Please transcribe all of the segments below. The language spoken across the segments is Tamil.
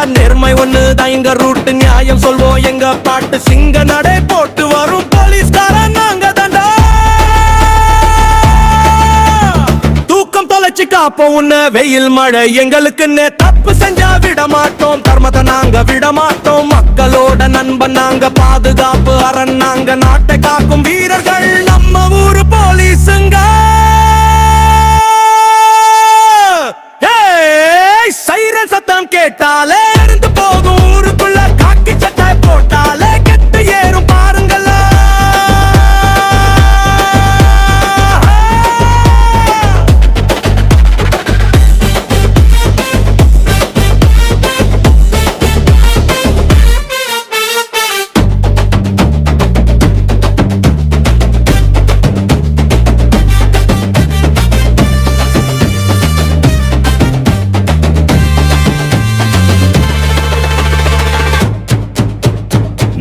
நேர்மை ஒண்ணுதான் எங்க ரூட்டு, நியாயம் சொல்வோம் எங்க பாட்டு. சிங்க நடை போட்டு வரும் போலீஸ்காரன் நாங்க தாண்டா. தூக்கம் தொலைச்சு காப்போம் உன்ன வெயில் மழை எங்களுக்குன்னு. தப்பு செஞ்சா விட மாட்டோம், தர்மத்தை நாங்க விட மாட்டோம். மக்களோட நண்பன் நாங்க, பாதுகாப்பு அரண் நாங்க. நாட்டை காக்கும் வீரர்கள் நம்ம ஊரு போலீஸுங்க. சைரன் சத்தம் கேட்டாலே இருந்து போகும் ஊருக்குள்ள. காக்கி சட்டை போட்டாலே கெட்டு ஏறும் பாருங்களா.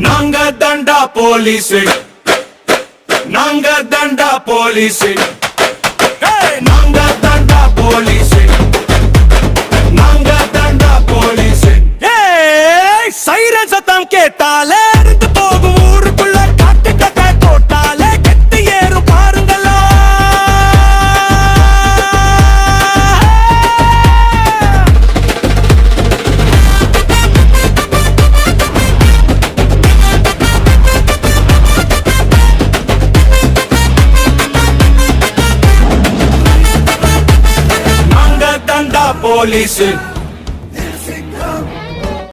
நாங்க தண்டா போலீஸ், நாங்க தண்டா போலீஸ், நாங்க தண்டா போலீஸ், நாங்க தண்டா போலீஸ். சைரன் சத்தம் கேட்டாலே இருந்து போகும் ஊருக்குள்ள. காட்டு கட்டை போட்டாலே கெட்டு ஏறும் பாருங்களா. நாங்க தண்டா போலீஸ்.